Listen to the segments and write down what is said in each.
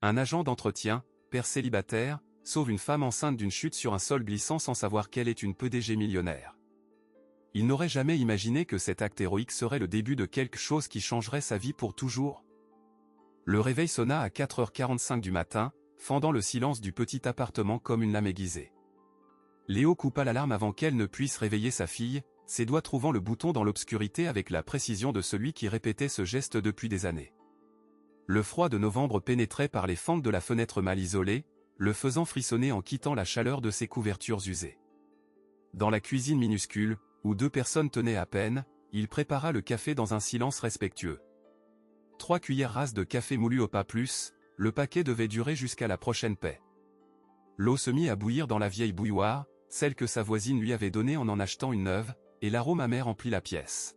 Un agent d'entretien, père célibataire, sauve une femme enceinte d'une chute sur un sol glissant sans savoir qu'elle est une PDG millionnaire. Il n'aurait jamais imaginé que cet acte héroïque serait le début de quelque chose qui changerait sa vie pour toujours. Le réveil sonna à 4h45 du matin, fendant le silence du petit appartement comme une lame aiguisée. Léo coupa l'alarme avant qu'elle ne puisse réveiller sa fille, ses doigts trouvant le bouton dans l'obscurité avec la précision de celui qui répétait ce geste depuis des années. Le froid de novembre pénétrait par les fentes de la fenêtre mal isolée, le faisant frissonner en quittant la chaleur de ses couvertures usées. Dans la cuisine minuscule, où 2 personnes tenaient à peine, il prépara le café dans un silence respectueux. 3 cuillères rasses de café moulu au pas plus, le paquet devait durer jusqu'à la prochaine paie. L'eau se mit à bouillir dans la vieille bouilloire, celle que sa voisine lui avait donnée en achetant une neuve, et l'arôme amer emplit la pièce.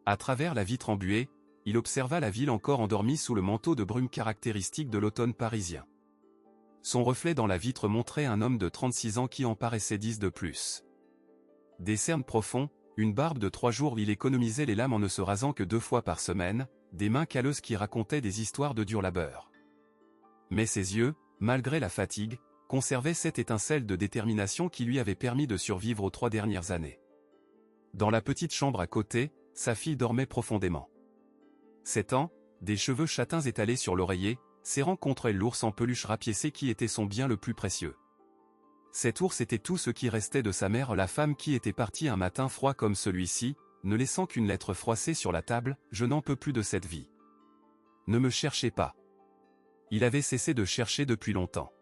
À travers la vitre embuée, il observa la ville encore endormie sous le manteau de brume caractéristique de l'automne parisien. Son reflet dans la vitre montrait un homme de 36 ans qui en paraissait 10 de plus. Des cernes profonds, une barbe de 3 jours où il économisait les lames en ne se rasant que 2 fois par semaine, des mains calleuses qui racontaient des histoires de dur labeur. Mais ses yeux, malgré la fatigue, conservaient cette étincelle de détermination qui lui avait permis de survivre aux 3 dernières années. Dans la petite chambre à côté, sa fille dormait profondément. 7 ans, des cheveux châtains étalés sur l'oreiller, serrant contre elle l'ours en peluche rapiécé qui était son bien le plus précieux. Cet ours était tout ce qui restait de sa mère, la femme qui était partie un matin froid comme celui-ci, ne laissant qu'une lettre froissée sur la table, « Je n'en peux plus de cette vie. Ne me cherchez pas. » Il avait cessé de chercher depuis longtemps.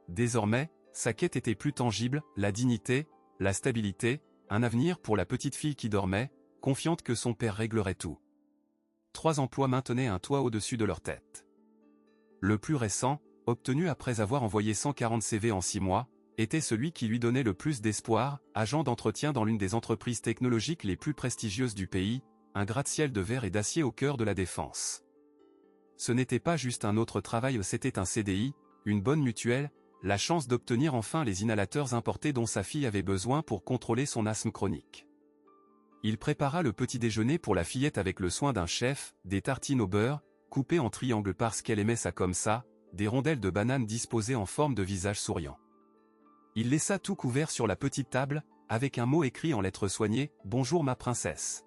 Désormais, sa quête était plus tangible, la dignité, la stabilité, un avenir pour la petite fille qui dormait, confiante que son père réglerait tout. 3 emplois maintenaient un toit au-dessus de leur tête. Le plus récent, obtenu après avoir envoyé 140 CV en 6 mois, était celui qui lui donnait le plus d'espoir, agent d'entretien dans l'une des entreprises technologiques les plus prestigieuses du pays, un gratte-ciel de verre et d'acier au cœur de la défense. Ce n'était pas juste un autre travail, c'était un CDI, une bonne mutuelle, la chance d'obtenir enfin les inhalateurs importés dont sa fille avait besoin pour contrôler son asthme chronique. Il prépara le petit déjeuner pour la fillette avec le soin d'un chef, des tartines au beurre, coupées en triangles parce qu'elle aimait ça comme ça, des rondelles de banane disposées en forme de visage souriant. Il laissa tout couvert sur la petite table, avec un mot écrit en lettres soignées, « Bonjour ma princesse.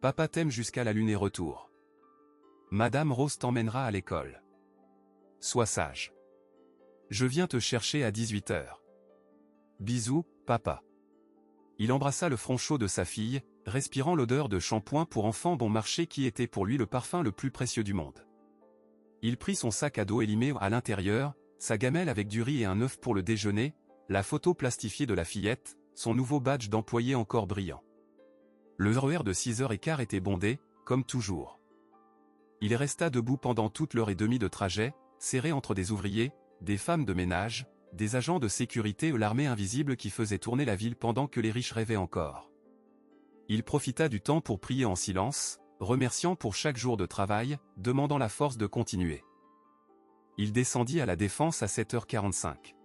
Papa t'aime jusqu'à la lune et retour. Madame Rose t'emmènera à l'école. Sois sage. Je viens te chercher à 18h. Bisous, papa. » Il embrassa le front chaud de sa fille, respirant l'odeur de shampoing pour enfant bon marché qui était pour lui le parfum le plus précieux du monde. Il prit son sac à dos et l'y mit à l'intérieur, sa gamelle avec du riz et un œuf pour le déjeuner, la photo plastifiée de la fillette, son nouveau badge d'employé encore brillant. Le RER de 6h15 était bondé, comme toujours. Il resta debout pendant toute l'heure et demie de trajet, serré entre des ouvriers, des femmes de ménage, des agents de sécurité ou l'armée invisible qui faisait tourner la ville pendant que les riches rêvaient encore. Il profita du temps pour prier en silence, remerciant pour chaque jour de travail, demandant la force de continuer. Il descendit à la Défense à 7h45.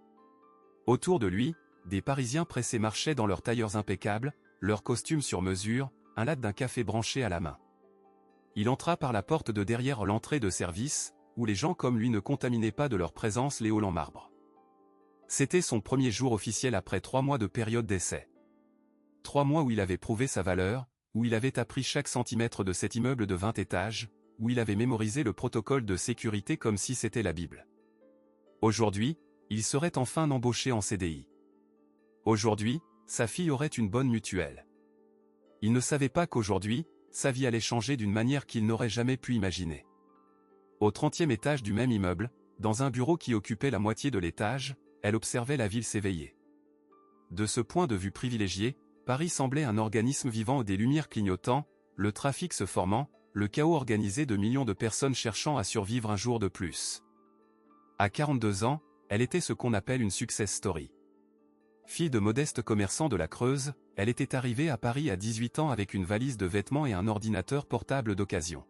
Autour de lui, des Parisiens pressés marchaient dans leurs tailleurs impeccables, leurs costumes sur mesure, un latte d'un café branché à la main. Il entra par la porte de derrière l'entrée de service, où les gens comme lui ne contaminaient pas de leur présence les halls en marbre. C'était son premier jour officiel après 3 mois de période d'essai. 3 mois où il avait prouvé sa valeur, où il avait appris chaque centimètre de cet immeuble de 20 étages, où il avait mémorisé le protocole de sécurité comme si c'était la Bible. Aujourd'hui, il serait enfin embauché en CDI. Aujourd'hui, sa fille aurait une bonne mutuelle. Il ne savait pas qu'aujourd'hui, sa vie allait changer d'une manière qu'il n'aurait jamais pu imaginer. Au 30e étage du même immeuble, dans un bureau qui occupait la moitié de l'étage, elle observait la ville s'éveiller. De ce point de vue privilégié, Paris semblait un organisme vivant des lumières clignotant, le trafic se formant, le chaos organisé de millions de personnes cherchant à survivre un jour de plus. À 42 ans, elle était ce qu'on appelle une success story. Fille de modestes commerçants de la Creuse, elle était arrivée à Paris à 18 ans avec une valise de vêtements et un ordinateur portable d'occasion.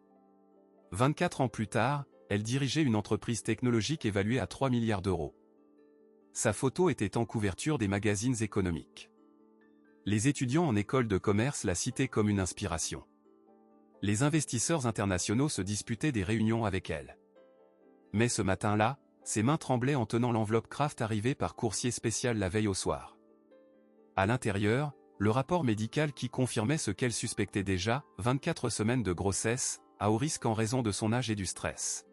24 ans plus tard, elle dirigeait une entreprise technologique évaluée à 3 milliards d'euros. Sa photo était en couverture des magazines économiques. Les étudiants en école de commerce la citaient comme une inspiration. Les investisseurs internationaux se disputaient des réunions avec elle. Mais ce matin-là, ses mains tremblaient en tenant l'enveloppe Kraft arrivée par coursier spécial la veille au soir. À l'intérieur, le rapport médical qui confirmait ce qu'elle suspectait déjà, 24 semaines de grossesse, à haut risque en raison de son âge et du stress.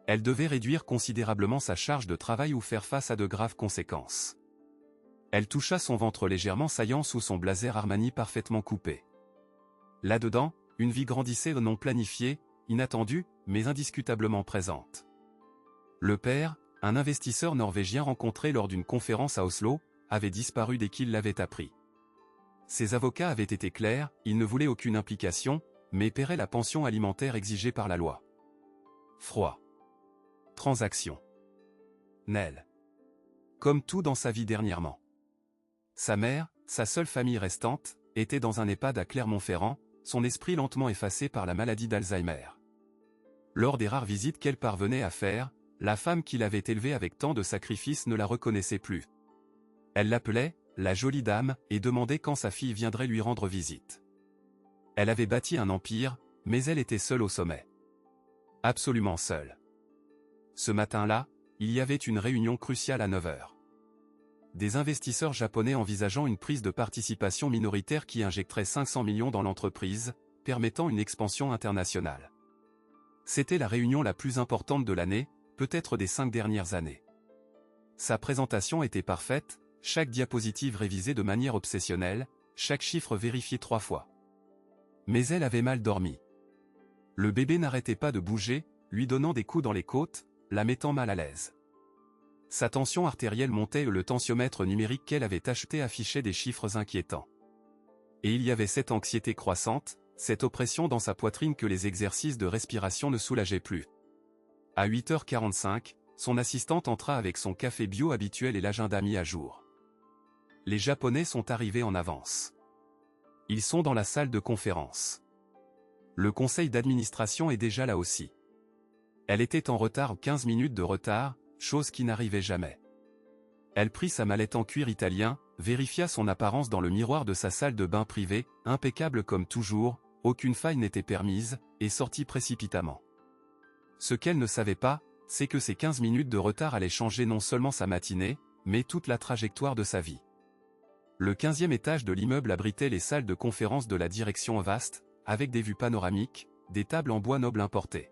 Elle devait réduire considérablement sa charge de travail ou faire face à de graves conséquences. Elle toucha son ventre légèrement saillant sous son blazer Armani parfaitement coupé. Là-dedans, une vie grandissait non planifiée, inattendue, mais indiscutablement présente. Le père, un investisseur norvégien rencontré lors d'une conférence à Oslo, avait disparu dès qu'il l'avait appris. Ses avocats avaient été clairs, ils ne voulaient aucune implication, mais paieraient la pension alimentaire exigée par la loi. Froid. Transaction. Nel. Comme tout dans sa vie dernièrement. Sa mère, sa seule famille restante, était dans un EHPAD à Clermont-Ferrand, son esprit lentement effacé par la maladie d'Alzheimer. Lors des rares visites qu'elle parvenait à faire, la femme qui l'avait élevée avec tant de sacrifices ne la reconnaissait plus. Elle l'appelait « la jolie dame » et demandait quand sa fille viendrait lui rendre visite. Elle avait bâti un empire, mais elle était seule au sommet. Absolument seule. Ce matin-là, il y avait une réunion cruciale à 9 h. Des investisseurs japonais envisageant une prise de participation minoritaire qui injecterait 500 millions dans l'entreprise, permettant une expansion internationale. C'était la réunion la plus importante de l'année, peut-être des 5 dernières années. Sa présentation était parfaite, chaque diapositive révisée de manière obsessionnelle, chaque chiffre vérifié 3 fois. Mais elle avait mal dormi. Le bébé n'arrêtait pas de bouger, lui donnant des coups dans les côtes, la mettant mal à l'aise. Sa tension artérielle montait et le tensiomètre numérique qu'elle avait acheté affichait des chiffres inquiétants. Et il y avait cette anxiété croissante, cette oppression dans sa poitrine que les exercices de respiration ne soulageaient plus. À 8h45, son assistante entra avec son café bio habituel et l'agenda mis à jour. Les Japonais sont arrivés en avance. Ils sont dans la salle de conférence. Le conseil d'administration est déjà là aussi. Elle était en retard, 15 minutes de retard, chose qui n'arrivait jamais. Elle prit sa mallette en cuir italien, vérifia son apparence dans le miroir de sa salle de bain privée, impeccable comme toujours, aucune faille n'était permise, et sortit précipitamment. Ce qu'elle ne savait pas, c'est que ces 15 minutes de retard allaient changer non seulement sa matinée, mais toute la trajectoire de sa vie. Le 15e étage de l'immeuble abritait les salles de conférence de la direction vaste, avec des vues panoramiques, des tables en bois noble importé.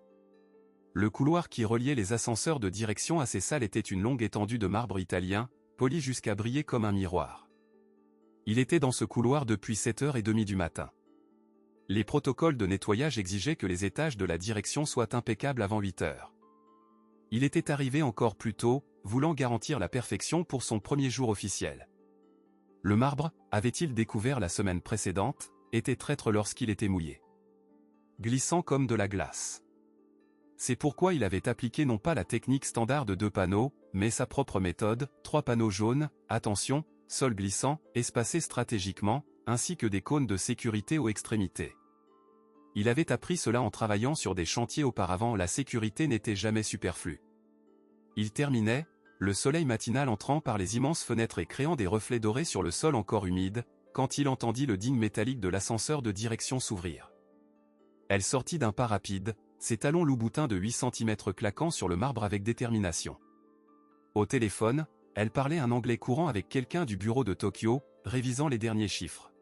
Le couloir qui reliait les ascenseurs de direction à ces salles était une longue étendue de marbre italien, poli jusqu'à briller comme un miroir. Il était dans ce couloir depuis 7h30 du matin. Les protocoles de nettoyage exigeaient que les étages de la direction soient impeccables avant 8h. Il était arrivé encore plus tôt, voulant garantir la perfection pour son premier jour officiel. Le marbre, avait-il découvert la semaine précédente, était traître lorsqu'il était mouillé. Glissant comme de la glace. C'est pourquoi il avait appliqué non pas la technique standard de 2 panneaux, mais sa propre méthode, 3 panneaux jaunes, attention, sol glissant, espacés stratégiquement, ainsi que des cônes de sécurité aux extrémités. Il avait appris cela en travaillant sur des chantiers auparavant, la sécurité n'était jamais superflue. Il terminait, le soleil matinal entrant par les immenses fenêtres et créant des reflets dorés sur le sol encore humide, quand il entendit le digne métallique de l'ascenseur de direction s'ouvrir. Elle sortit d'un pas rapide, ses talons loup-boutins de 8 cm claquant sur le marbre avec détermination. Au téléphone, elle parlait un anglais courant avec quelqu'un du bureau de Tokyo, révisant les derniers chiffres.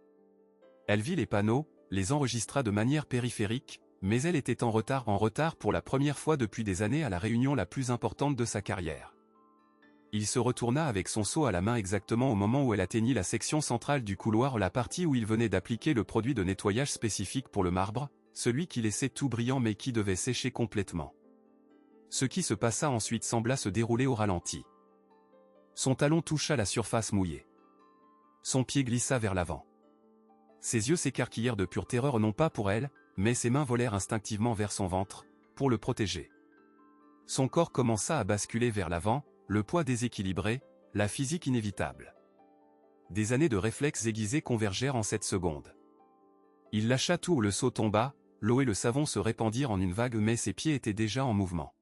Elle vit les panneaux, les enregistra de manière périphérique, mais elle était en retard pour la première fois depuis des années à la réunion la plus importante de sa carrière. Il se retourna avec son seau à la main exactement au moment où elle atteignit la section centrale du couloir, la partie où il venait d'appliquer le produit de nettoyage spécifique pour le marbre, celui qui laissait tout brillant mais qui devait sécher complètement. Ce qui se passa ensuite sembla se dérouler au ralenti. Son talon toucha la surface mouillée. Son pied glissa vers l'avant. Ses yeux s'écarquillèrent de pure terreur, non pas pour elle, mais ses mains volèrent instinctivement vers son ventre, pour le protéger. Son corps commença à basculer vers l'avant, le poids déséquilibré, la physique inévitable. Des années de réflexes aiguisés convergèrent en cette seconde. Il lâcha tout, le seau tomba, l'eau et le savon se répandirent en une vague, mais ses pieds étaient déjà en mouvement.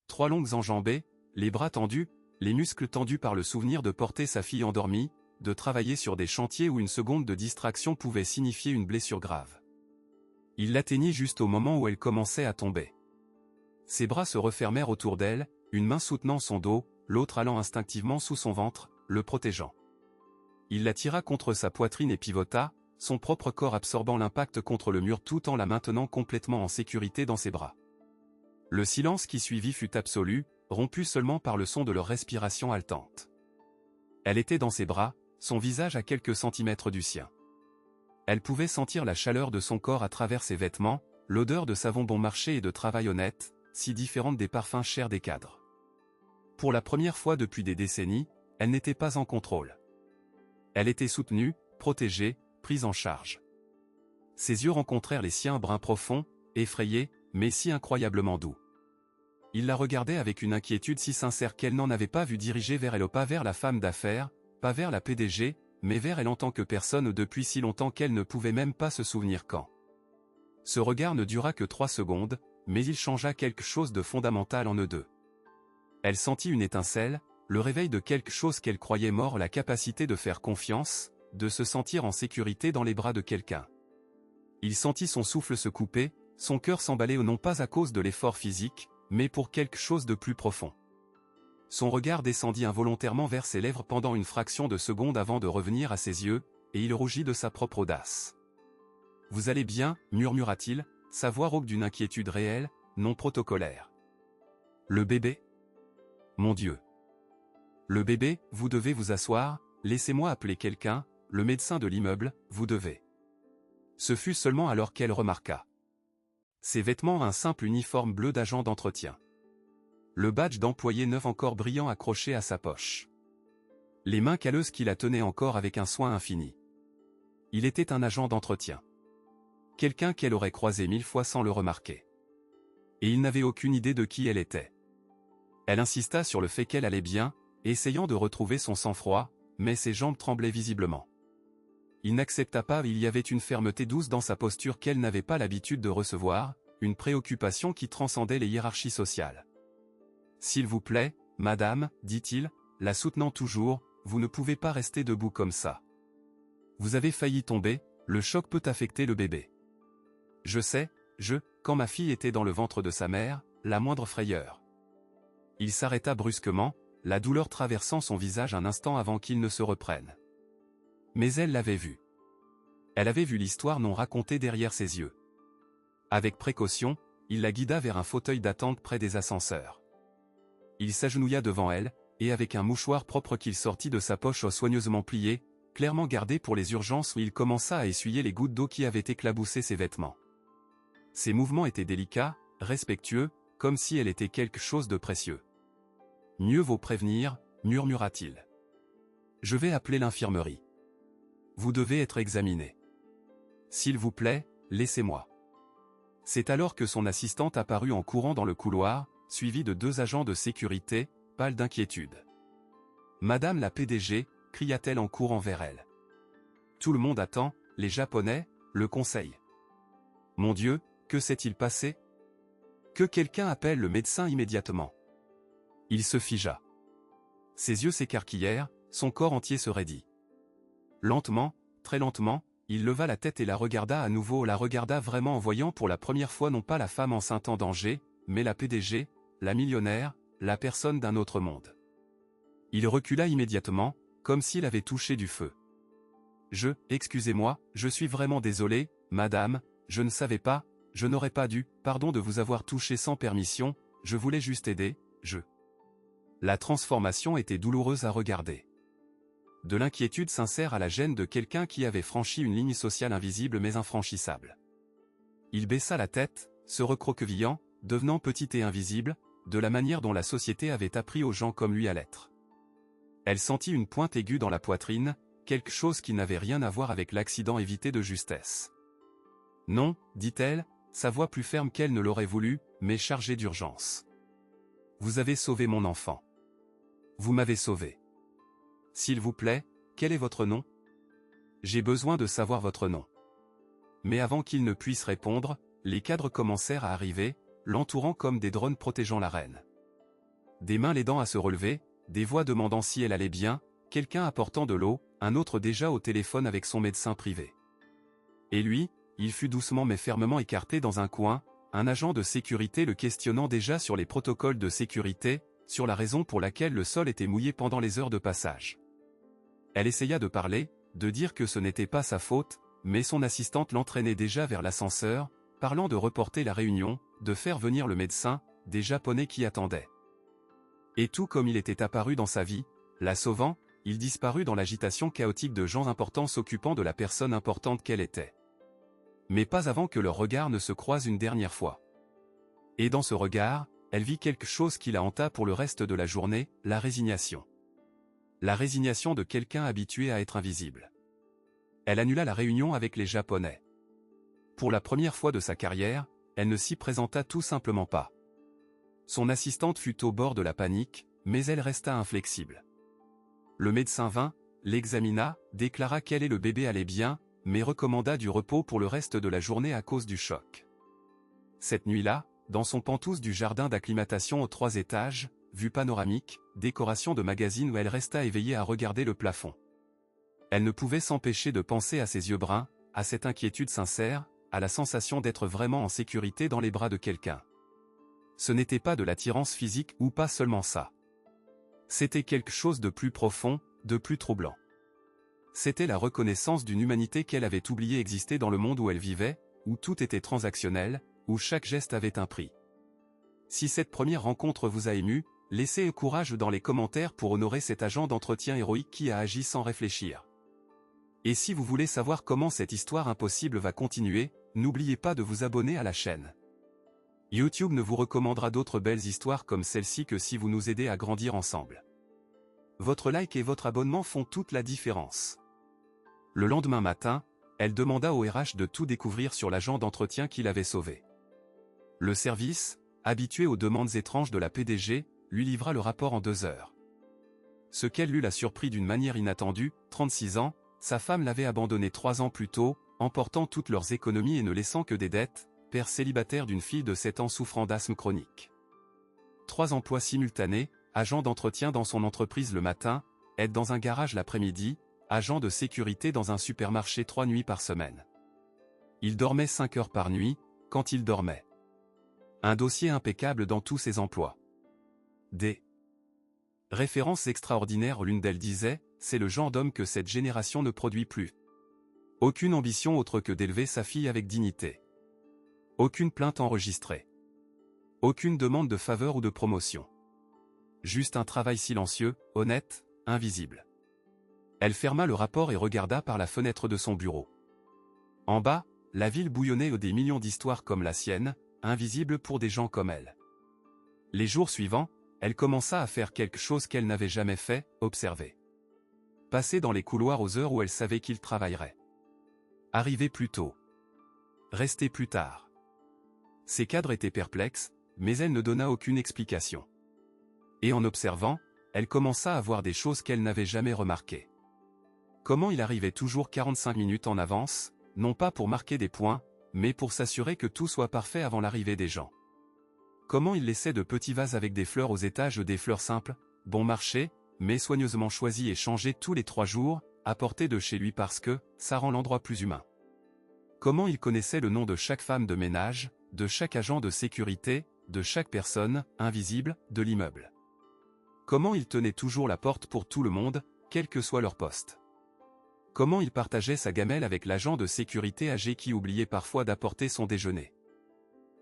3 longues enjambées, les bras tendus, les muscles tendus par le souvenir de porter sa fille endormie, de travailler sur des chantiers où une seconde de distraction pouvait signifier une blessure grave. Il l'atteignit juste au moment où elle commençait à tomber. Ses bras se refermèrent autour d'elle, une main soutenant son dos, l'autre allant instinctivement sous son ventre, le protégeant. Il la tira contre sa poitrine et pivota, son propre corps absorbant l'impact contre le mur tout en la maintenant complètement en sécurité dans ses bras. Le silence qui suivit fut absolu, rompu seulement par le son de leur respiration haletante. Elle était dans ses bras, son visage à quelques centimètres du sien. Elle pouvait sentir la chaleur de son corps à travers ses vêtements, l'odeur de savon bon marché et de travail honnête, si différente des parfums chers des cadres. Pour la première fois depuis des décennies, elle n'était pas en contrôle. Elle était soutenue, protégée, prise en charge. Ses yeux rencontrèrent les siens bruns profonds, effrayés, mais si incroyablement doux. Il la regardait avec une inquiétude si sincère qu'elle n'en avait pas vu diriger vers elle, pas vers la femme d'affaires, pas vers la PDG, mais vers elle en tant que personne depuis si longtemps qu'elle ne pouvait même pas se souvenir quand. Ce regard ne dura que 3 secondes, mais il changea quelque chose de fondamental en eux deux. Elle sentit une étincelle, le réveil de quelque chose qu'elle croyait mort, la capacité de faire confiance, de se sentir en sécurité dans les bras de quelqu'un. Il sentit son souffle se couper, son cœur s'emballer non pas à cause de l'effort physique, mais pour quelque chose de plus profond. Son regard descendit involontairement vers ses lèvres pendant une fraction de seconde avant de revenir à ses yeux, et il rougit de sa propre audace. « Vous allez bien » murmura-t-il, sa voix rauque d'une inquiétude réelle, non protocolaire. « Le bébé ? Mon Dieu !»« Le bébé, vous devez vous asseoir, laissez-moi appeler quelqu'un, le médecin de l'immeuble, vous devez. » Ce fut seulement alors qu'elle remarqua ses vêtements, un simple uniforme bleu d'agent d'entretien. Le badge d'employé neuf encore brillant accroché à sa poche. Les mains calleuses qui la tenaient encore avec un soin infini. Il était un agent d'entretien. Quelqu'un qu'elle aurait croisé 1000 fois sans le remarquer. Et il n'avait aucune idée de qui elle était. Elle insista sur le fait qu'elle allait bien, essayant de retrouver son sang-froid, mais ses jambes tremblaient visiblement. Il n'accepta pas, il y avait une fermeté douce dans sa posture qu'elle n'avait pas l'habitude de recevoir, une préoccupation qui transcendait les hiérarchies sociales. « S'il vous plaît, madame, dit-il, la soutenant toujours, vous ne pouvez pas rester debout comme ça. Vous avez failli tomber, le choc peut affecter le bébé. Je sais, quand ma fille était dans le ventre de sa mère, la moindre frayeur. » Il s'arrêta brusquement, la douleur traversant son visage un instant avant qu'il ne se reprenne. Mais elle l'avait vu. Elle avait vu l'histoire non racontée derrière ses yeux. Avec précaution, il la guida vers un fauteuil d'attente près des ascenseurs. Il s'agenouilla devant elle, et avec un mouchoir propre qu'il sortit de sa poche soigneusement plié, clairement gardé pour les urgences, où il commença à essuyer les gouttes d'eau qui avaient éclaboussé ses vêtements. Ses mouvements étaient délicats, respectueux, comme si elle était quelque chose de précieux. « Mieux vaut prévenir » murmura-t-il. « Je vais appeler l'infirmerie. Vous devez être examiné. S'il vous plaît, laissez-moi. » C'est alors que son assistante apparut en courant dans le couloir, suivie de 2 agents de sécurité, pâles d'inquiétude. « Madame la PDG » cria-t-elle en courant vers elle. « Tout le monde attend, les Japonais, le conseil. » « Mon Dieu, que s'est-il passé ? Que quelqu'un appelle le médecin immédiatement. » Il se figea. Ses yeux s'écarquillèrent, son corps entier se raidit. Lentement, très lentement, il leva la tête et la regarda à nouveau, la regarda vraiment en voyant pour la première fois non pas la femme enceinte en danger, mais la PDG, la millionnaire, la personne d'un autre monde. Il recula immédiatement, comme s'il avait touché du feu. « Excusez-moi, je suis vraiment désolé, madame, je ne savais pas, je n'aurais pas dû, pardon de vous avoir touché sans permission, je voulais juste aider, La transformation était douloureuse à regarder. De l'inquiétude sincère à la gêne de quelqu'un qui avait franchi une ligne sociale invisible mais infranchissable. Il baissa la tête, se recroquevillant, devenant petit et invisible, de la manière dont la société avait appris aux gens comme lui à l'être. Elle sentit une pointe aiguë dans la poitrine, quelque chose qui n'avait rien à voir avec l'accident évité de justesse. « Non, dit-elle, sa voix plus ferme qu'elle ne l'aurait voulu, mais chargée d'urgence. Vous avez sauvé mon enfant. Vous m'avez sauvé. S'il vous plaît, quel est votre nom ? J'ai besoin de savoir votre nom. » Mais avant qu'il ne puisse répondre, les cadres commencèrent à arriver, l'entourant comme des drones protégeant la reine. Des mains l'aidant à se relever, des voix demandant si elle allait bien, quelqu'un apportant de l'eau, un autre déjà au téléphone avec son médecin privé. Et lui, il fut doucement mais fermement écarté dans un coin, un agent de sécurité le questionnant déjà sur les protocoles de sécurité, sur la raison pour laquelle le sol était mouillé pendant les heures de passage. Elle essaya de parler, de dire que ce n'était pas sa faute, mais son assistante l'entraînait déjà vers l'ascenseur, parlant de reporter la réunion, de faire venir le médecin, des Japonais qui attendaient. Et tout comme il était apparu dans sa vie, la sauvant, il disparut dans l'agitation chaotique de gens importants s'occupant de la personne importante qu'elle était. Mais pas avant que leurs regards ne se croisent une dernière fois. Et dans ce regard, elle vit quelque chose qui la hanta pour le reste de la journée, la résignation. La résignation de quelqu'un habitué à être invisible. Elle annula la réunion avec les Japonais. Pour la première fois de sa carrière, elle ne s'y présenta tout simplement pas. Son assistante fut au bord de la panique, mais elle resta inflexible. Le médecin vint, l'examina, déclara qu'elle et le bébé allaient bien, mais recommanda du repos pour le reste de la journée à cause du choc. Cette nuit-là, dans son pantouse du jardin d'acclimatation aux 3 étages, vue panoramique, décoration de magazine où elle resta éveillée à regarder le plafond. Elle ne pouvait s'empêcher de penser à ses yeux bruns, à cette inquiétude sincère, à la sensation d'être vraiment en sécurité dans les bras de quelqu'un. Ce n'était pas de l'attirance physique ou pas seulement ça. C'était quelque chose de plus profond, de plus troublant. C'était la reconnaissance d'une humanité qu'elle avait oublié exister dans le monde où elle vivait, où tout était transactionnel, où chaque geste avait un prix. Si cette première rencontre vous a ému, laissez courage dans les commentaires pour honorer cet agent d'entretien héroïque qui a agi sans réfléchir. Et si vous voulez savoir comment cette histoire impossible va continuer, n'oubliez pas de vous abonner à la chaîne. YouTube ne vous recommandera d'autres belles histoires comme celle-ci que si vous nous aidez à grandir ensemble. Votre like et votre abonnement font toute la différence. Le lendemain matin, elle demanda au RH de tout découvrir sur l'agent d'entretien qui l'avait sauvé. Le service, habitué aux demandes étranges de la PDG, lui livra le rapport en 2 heures. Ce qu'elle lut la surpris d'une manière inattendue, 36 ans, sa femme l'avait abandonné 3 ans plus tôt, emportant toutes leurs économies et ne laissant que des dettes, père célibataire d'une fille de 7 ans souffrant d'asthme chronique. 3 emplois simultanés, agent d'entretien dans son entreprise le matin, aide dans un garage l'après-midi, agent de sécurité dans un supermarché 3 nuits par semaine. Il dormait 5 heures par nuit, quand il dormait. Un dossier impeccable dans tous ses emplois. Des références extraordinaires. L'une d'elles disait, c'est le genre d'homme que cette génération ne produit plus. Aucune ambition autre que d'élever sa fille avec dignité. Aucune plainte enregistrée. Aucune demande de faveur ou de promotion. Juste un travail silencieux, honnête, invisible. Elle ferma le rapport et regarda par la fenêtre de son bureau. En bas, la ville bouillonnait des millions d'histoires comme la sienne, invisibles pour des gens comme elle. Les jours suivants, elle commença à faire quelque chose qu'elle n'avait jamais fait, observer. Passer dans les couloirs aux heures où elle savait qu'il travaillerait. Arriver plus tôt. Rester plus tard. Ses cadres étaient perplexes, mais elle ne donna aucune explication. Et en observant, elle commença à voir des choses qu'elle n'avait jamais remarquées. Comment il arrivait toujours 45 minutes en avance, non pas pour marquer des points, mais pour s'assurer que tout soit parfait avant l'arrivée des gens. Comment il laissait de petits vases avec des fleurs aux étages, des fleurs simples, bon marché, mais soigneusement choisies et changées tous les 3 jours, apportées de chez lui parce que, ça rend l'endroit plus humain. Comment il connaissait le nom de chaque femme de ménage, de chaque agent de sécurité, de chaque personne, invisible, de l'immeuble. Comment il tenait toujours la porte pour tout le monde, quel que soit leur poste. Comment il partageait sa gamelle avec l'agent de sécurité âgé qui oubliait parfois d'apporter son déjeuner.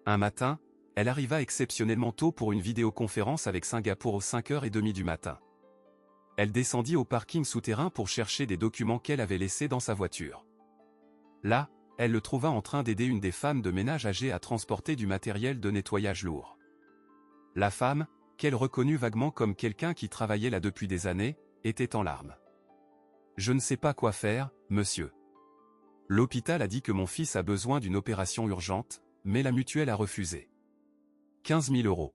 Un matin, elle arriva exceptionnellement tôt pour une vidéoconférence avec Singapour aux 5h30 du matin. Elle descendit au parking souterrain pour chercher des documents qu'elle avait laissés dans sa voiture. Là, elle le trouva en train d'aider une des femmes de ménage âgées à transporter du matériel de nettoyage lourd. La femme, qu'elle reconnut vaguement comme quelqu'un qui travaillait là depuis des années, était en larmes. « Je ne sais pas quoi faire, monsieur. L'hôpital a dit que mon fils a besoin d'une opération urgente, mais la mutuelle a refusé. 15 000 €.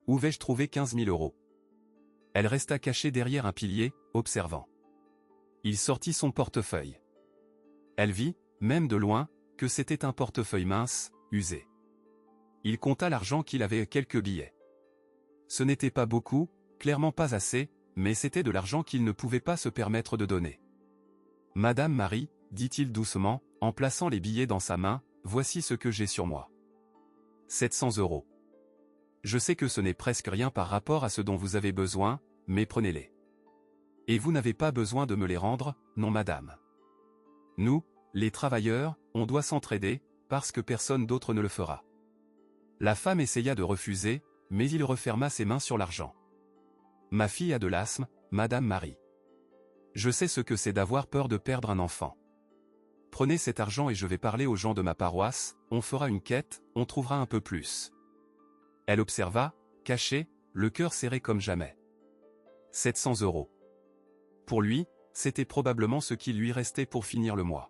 Où vais-je trouver 15 000 €? Elle resta cachée derrière un pilier, observant. Il sortit son portefeuille. Elle vit, même de loin, que c'était un portefeuille mince, usé. Il compta l'argent qu'il avait et quelques billets. Ce n'était pas beaucoup, clairement pas assez, mais c'était de l'argent qu'il ne pouvait pas se permettre de donner. « Madame Marie, dit-il doucement, en plaçant les billets dans sa main, voici ce que j'ai sur moi. 700 €. Je sais que ce n'est presque rien par rapport à ce dont vous avez besoin, mais prenez-les. Et vous n'avez pas besoin de me les rendre, non madame. Nous, les travailleurs, on doit s'entraider, parce que personne d'autre ne le fera. La femme essaya de refuser, mais il referma ses mains sur l'argent. Ma fille a de l'asthme, madame Marie. Je sais ce que c'est d'avoir peur de perdre un enfant. Prenez cet argent et je vais parler aux gens de ma paroisse, on fera une quête, on trouvera un peu plus. Elle observa, cachée, le cœur serré comme jamais. 700 €. Pour lui, c'était probablement ce qui lui restait pour finir le mois.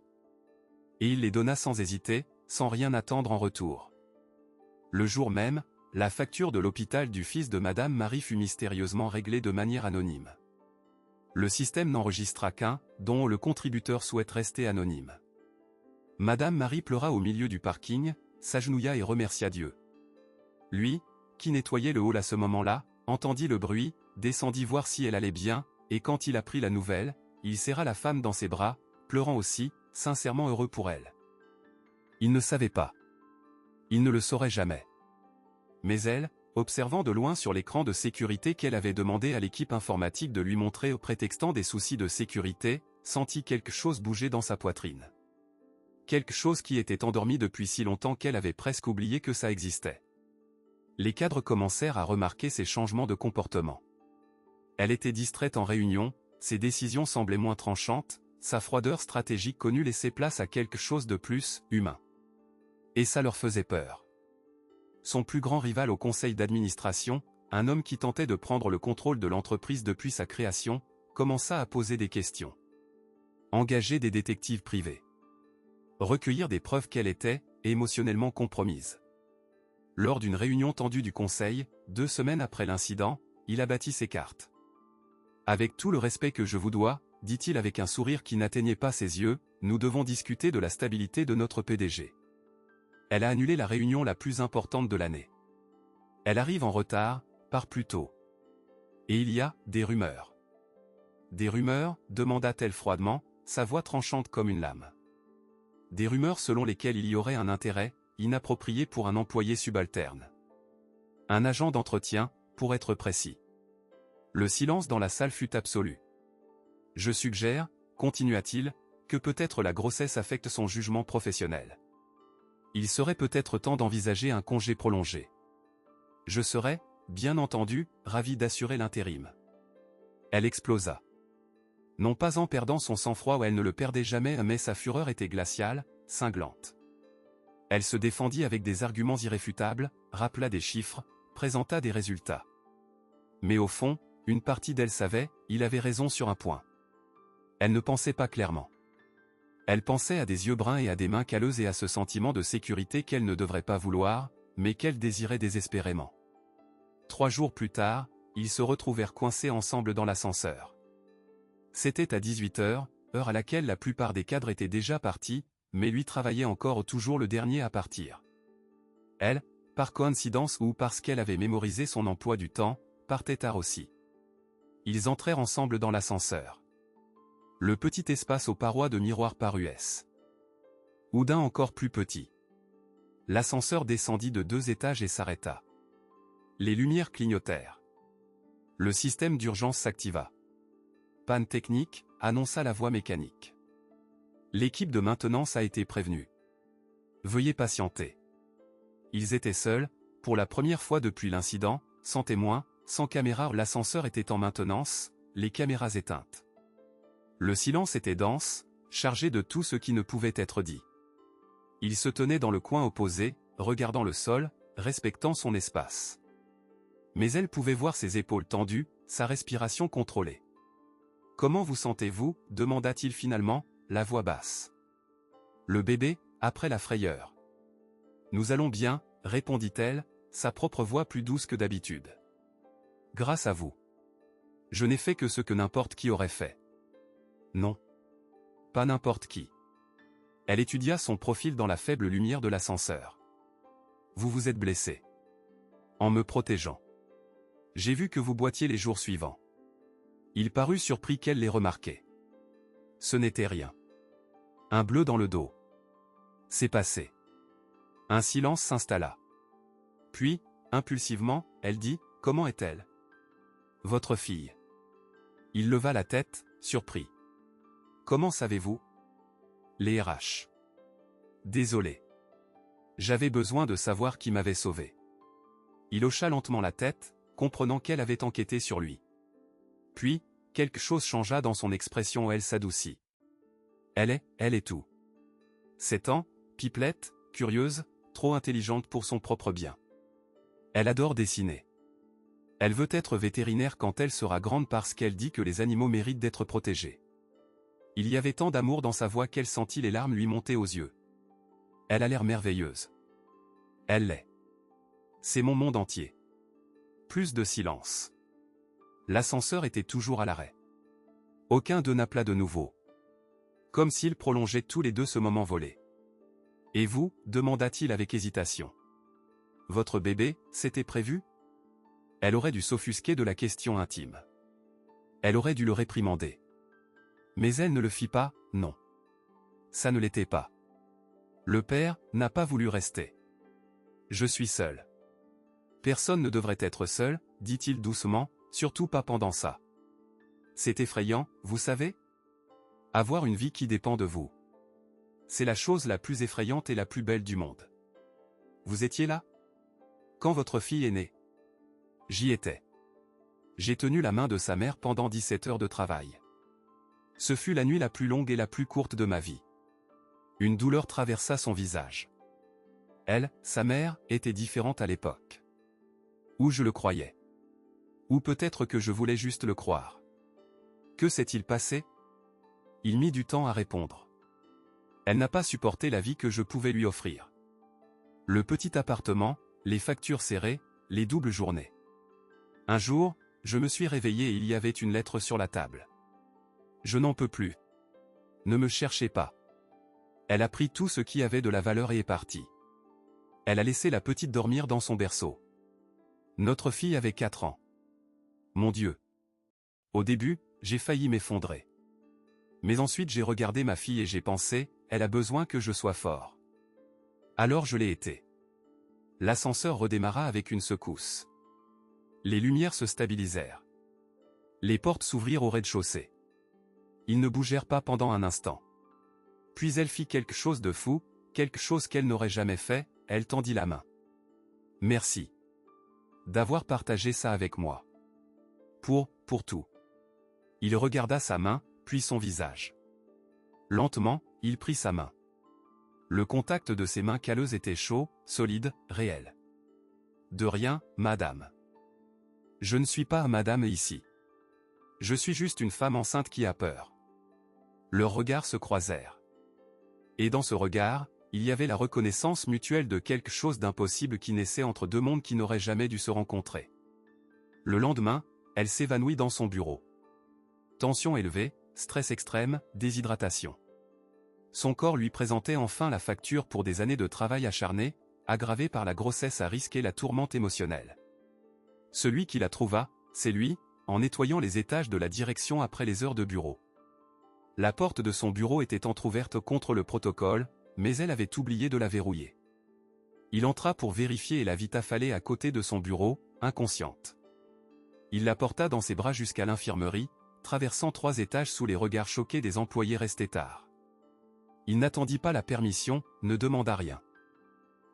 Et il les donna sans hésiter, sans rien attendre en retour. Le jour même, la facture de l'hôpital du fils de madame Marie fut mystérieusement réglée de manière anonyme. Le système n'enregistra qu'un, dont le contributeur souhaite rester anonyme. Madame Marie pleura au milieu du parking, s'agenouilla et remercia Dieu. Lui, qui nettoyait le hall à ce moment-là, entendit le bruit, descendit voir si elle allait bien, et quand il apprit la nouvelle, il serra la femme dans ses bras, pleurant aussi, sincèrement heureux pour elle. Il ne savait pas. Il ne le saurait jamais. Mais elle, observant de loin sur l'écran de sécurité qu'elle avait demandé à l'équipe informatique de lui montrer au prétextant des soucis de sécurité, sentit quelque chose bouger dans sa poitrine. Quelque chose qui était endormi depuis si longtemps qu'elle avait presque oublié que ça existait. Les cadres commencèrent à remarquer ces changements de comportement. Elle était distraite en réunion, ses décisions semblaient moins tranchantes, sa froideur stratégique connue laissait place à quelque chose de plus humain. Et ça leur faisait peur. Son plus grand rival au conseil d'administration, un homme qui tentait de prendre le contrôle de l'entreprise depuis sa création, commença à poser des questions. Engager des détectives privés. Recueillir des preuves qu'elle était, émotionnellement compromise. Lors d'une réunion tendue du conseil, 2 semaines après l'incident, il abattit ses cartes. Avec tout le respect que je vous dois, dit-il avec un sourire qui n'atteignait pas ses yeux, nous devons discuter de la stabilité de notre PDG. Elle a annulé la réunion la plus importante de l'année. Elle arrive en retard, part plus tôt. Et il y a des rumeurs. Des rumeurs, demanda-t-elle froidement, sa voix tranchante comme une lame. Des rumeurs selon lesquelles il y aurait un intérêt, inapproprié pour un employé subalterne. Un agent d'entretien, pour être précis. Le silence dans la salle fut absolu. Je suggère, continua-t-il, que peut-être la grossesse affecte son jugement professionnel. Il serait peut-être temps d'envisager un congé prolongé. Je serais, bien entendu, ravi d'assurer l'intérim. Elle explosa. Non pas en perdant son sang-froid où elle ne le perdait jamais, mais sa fureur était glaciale, cinglante. Elle se défendit avec des arguments irréfutables, rappela des chiffres, présenta des résultats. Mais au fond, une partie d'elle savait, il avait raison sur un point. Elle ne pensait pas clairement. Elle pensait à des yeux bruns et à des mains calleuses et à ce sentiment de sécurité qu'elle ne devrait pas vouloir, mais qu'elle désirait désespérément. 3 jours plus tard, ils se retrouvèrent coincés ensemble dans l'ascenseur. C'était à 18 h, heure à laquelle la plupart des cadres étaient déjà partis, mais lui travaillait encore toujours le dernier à partir. Elle, par coïncidence ou parce qu'elle avait mémorisé son emploi du temps, partait tard aussi. Ils entrèrent ensemble dans l'ascenseur. Le petit espace aux parois de miroir parut Oudin encore plus petit. L'ascenseur descendit de 2 étages et s'arrêta. Les lumières clignotèrent. Le système d'urgence s'activa. Panne technique, annonça la voix mécanique. L'équipe de maintenance a été prévenue. Veuillez patienter. Ils étaient seuls, pour la première fois depuis l'incident, sans témoin, sans caméra. L'ascenseur était en maintenance, les caméras éteintes. Le silence était dense, chargé de tout ce qui ne pouvait être dit. Il se tenait dans le coin opposé, regardant le sol, respectant son espace. Mais elle pouvait voir ses épaules tendues, sa respiration contrôlée. « Comment vous sentez-vous » demanda-t-il finalement, la voix basse. Le bébé, après la frayeur. « Nous allons bien » répondit-elle, sa propre voix plus douce que d'habitude. « Grâce à vous. Je n'ai fait que ce que n'importe qui aurait fait. » Non. Pas n'importe qui. Elle étudia son profil dans la faible lumière de l'ascenseur. « Vous vous êtes blessé. En me protégeant. J'ai vu que vous boitiez les jours suivants. » Il parut surpris qu'elle les remarquait. Ce n'était rien. Un bleu dans le dos. C'est passé. Un silence s'installa. Puis, impulsivement, elle dit, « Comment est-elle ? » « Votre fille. » Il leva la tête, surpris. « Comment savez-vous ? » Les RH. Désolé. J'avais besoin de savoir qui m'avait sauvé. Il hocha lentement la tête, comprenant qu'elle avait enquêté sur lui. Puis, quelque chose changea dans son expression, elle s'adoucit. Elle est tout. 7 ans, pipelette, curieuse, trop intelligente pour son propre bien. Elle adore dessiner. Elle veut être vétérinaire quand elle sera grande parce qu'elle dit que les animaux méritent d'être protégés. Il y avait tant d'amour dans sa voix qu'elle sentit les larmes lui monter aux yeux. Elle a l'air merveilleuse. Elle l'est. C'est mon monde entier. Plus de silence. L'ascenseur était toujours à l'arrêt. Aucun d'eux n'appela de nouveau. Comme s'ils prolongeaient tous les deux ce moment volé. « Et vous » demanda-t-il avec hésitation. « Votre bébé, c'était prévu ?» Elle aurait dû s'offusquer de la question intime. Elle aurait dû le réprimander. Mais elle ne le fit pas, non. Ça ne l'était pas. Le père n'a pas voulu rester. « Je suis seul. » Personne ne devrait être seul, dit-il doucement, surtout pas pendant ça. C'est effrayant, vous savez ? Avoir une vie qui dépend de vous. C'est la chose la plus effrayante et la plus belle du monde. Vous étiez là ? Quand votre fille est née ? J'y étais. J'ai tenu la main de sa mère pendant 17 heures de travail. Ce fut la nuit la plus longue et la plus courte de ma vie. Une douleur traversa son visage. Elle, sa mère, était différente à l'époque. Ou je le croyais. Ou peut-être que je voulais juste le croire. Que s'est-il passé ? Il mit du temps à répondre. Elle n'a pas supporté la vie que je pouvais lui offrir. Le petit appartement, les factures serrées, les doubles journées. Un jour, je me suis réveillé et il y avait une lettre sur la table. Je n'en peux plus. Ne me cherchez pas. Elle a pris tout ce qui avait de la valeur et est partie. Elle a laissé la petite dormir dans son berceau. Notre fille avait 4 ans. Mon Dieu. Au début, j'ai failli m'effondrer. Mais ensuite j'ai regardé ma fille et j'ai pensé, elle a besoin que je sois fort. Alors je l'ai été. L'ascenseur redémarra avec une secousse. Les lumières se stabilisèrent. Les portes s'ouvrirent au rez-de-chaussée. Ils ne bougèrent pas pendant un instant. Puis elle fit quelque chose de fou, quelque chose qu'elle n'aurait jamais fait, elle tendit la main. Merci. D'avoir partagé ça avec moi. Pour tout. Il regarda sa main, puis son visage. Lentement, il prit sa main. Le contact de ses mains calleuses était chaud, solide, réel. De rien, madame. Je ne suis pas madame ici. Je suis juste une femme enceinte qui a peur. Leurs regards se croisèrent. Et dans ce regard, il y avait la reconnaissance mutuelle de quelque chose d'impossible qui naissait entre deux mondes qui n'auraient jamais dû se rencontrer. Le lendemain, elle s'évanouit dans son bureau. Tension élevée, stress extrême, déshydratation. Son corps lui présentait enfin la facture pour des années de travail acharné, aggravée par la grossesse à risque et la tourmente émotionnelle. Celui qui la trouva, c'est lui, en nettoyant les étages de la direction après les heures de bureau. La porte de son bureau était entr'ouverte contre le protocole, mais elle avait oublié de la verrouiller. Il entra pour vérifier et la vit affaler à côté de son bureau, inconsciente. Il la porta dans ses bras jusqu'à l'infirmerie, traversant 3 étages sous les regards choqués des employés restés tard. Il n'attendit pas la permission, ne demanda rien.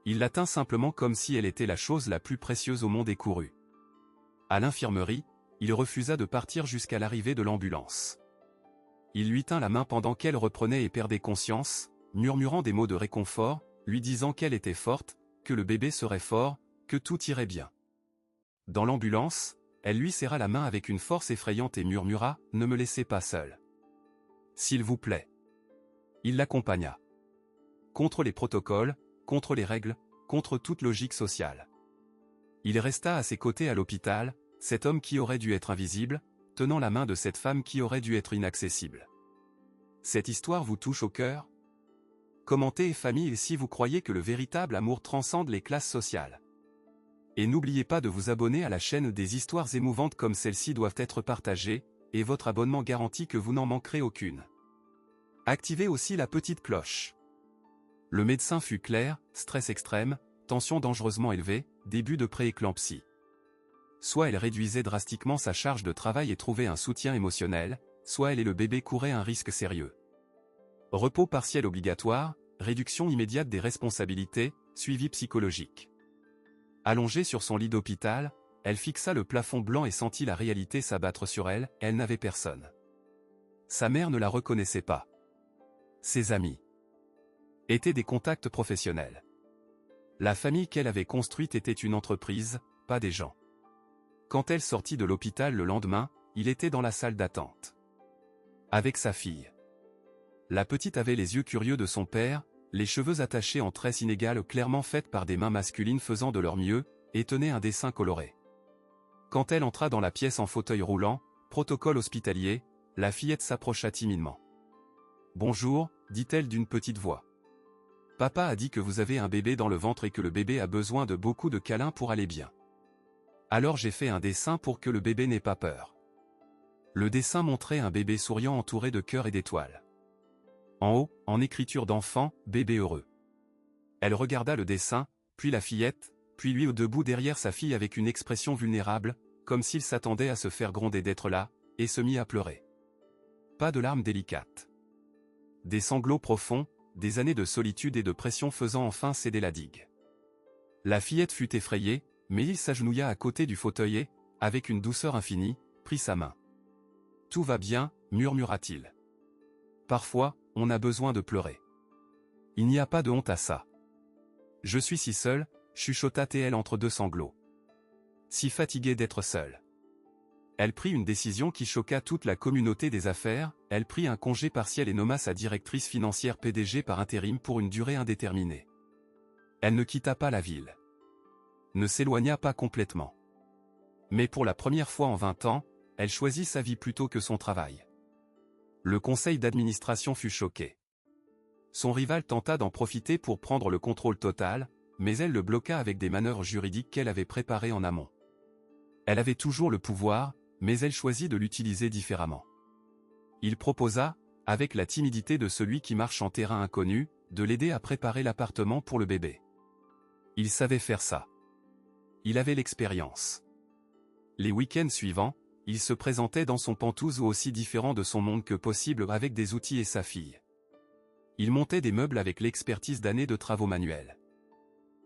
Il la tint simplement comme si elle était la chose la plus précieuse au monde et courut. À l'infirmerie, il refusa de partir jusqu'à l'arrivée de l'ambulance. Il lui tint la main pendant qu'elle reprenait et perdait conscience, murmurant des mots de réconfort, lui disant qu'elle était forte, que le bébé serait fort, que tout irait bien. Dans l'ambulance, elle lui serra la main avec une force effrayante et murmura « Ne me laissez pas seule. S'il vous plaît. » Il l'accompagna. Contre les protocoles, contre les règles, contre toute logique sociale. Il resta à ses côtés à l'hôpital, cet homme qui aurait dû être invisible, tenant la main de cette femme qui aurait dû être inaccessible. Cette histoire vous touche au cœur ? Commentez famille et si vous croyez que le véritable amour transcende les classes sociales. Et n'oubliez pas de vous abonner à la chaîne, des histoires émouvantes comme celle-ci doivent être partagées, et votre abonnement garantit que vous n'en manquerez aucune. Activez aussi la petite cloche. Le médecin fut clair, stress extrême, tension dangereusement élevée, début de prééclampsie. Soit elle réduisait drastiquement sa charge de travail et trouvait un soutien émotionnel, soit elle et le bébé couraient un risque sérieux. Repos partiel obligatoire, réduction immédiate des responsabilités, suivi psychologique. Allongée sur son lit d'hôpital, elle fixa le plafond blanc et sentit la réalité s'abattre sur elle, elle n'avait personne. Sa mère ne la reconnaissait pas. Ses amis étaient des contacts professionnels. La famille qu'elle avait construite était une entreprise, pas des gens. Quand elle sortit de l'hôpital le lendemain, il était dans la salle d'attente. Avec sa fille. La petite avait les yeux curieux de son père, les cheveux attachés en tresses inégales clairement faites par des mains masculines faisant de leur mieux, et tenait un dessin coloré. Quand elle entra dans la pièce en fauteuil roulant, protocole hospitalier, la fillette s'approcha timidement. « Bonjour », dit-elle d'une petite voix. « Papa a dit que vous avez un bébé dans le ventre et que le bébé a besoin de beaucoup de câlins pour aller bien. Alors j'ai fait un dessin pour que le bébé n'ait pas peur. » Le dessin montrait un bébé souriant entouré de cœurs et d'étoiles. En haut, en écriture d'enfant, bébé heureux. Elle regarda le dessin, puis la fillette, puis lui debout derrière sa fille avec une expression vulnérable, comme s'il s'attendait à se faire gronder d'être là, et se mit à pleurer. Pas de larmes délicates. Des sanglots profonds, des années de solitude et de pression faisant enfin céder la digue. La fillette fut effrayée, mais il s'agenouilla à côté du fauteuil et, avec une douceur infinie, prit sa main. « Tout va bien », murmura-t-il. « Parfois, on a besoin de pleurer. Il n'y a pas de honte à ça. Je suis si seule, chuchota-t-elle entre deux sanglots. Si fatiguée d'être seule. » Elle prit une décision qui choqua toute la communauté des affaires, elle prit un congé partiel et nomma sa directrice financière PDG par intérim pour une durée indéterminée. Elle ne quitta pas la ville. Ne s'éloigna pas complètement. Mais pour la première fois en 20 ans, elle choisit sa vie plutôt que son travail. Le conseil d'administration fut choqué. Son rival tenta d'en profiter pour prendre le contrôle total, mais elle le bloqua avec des manœuvres juridiques qu'elle avait préparées en amont. Elle avait toujours le pouvoir, mais elle choisit de l'utiliser différemment. Il proposa, avec la timidité de celui qui marche en terrain inconnu, de l'aider à préparer l'appartement pour le bébé. Il savait faire ça. Il avait l'expérience. Les week-ends suivants, il se présentait dans son pantouse aussi différent de son monde que possible avec des outils et sa fille. Il montait des meubles avec l'expertise d'années de travaux manuels.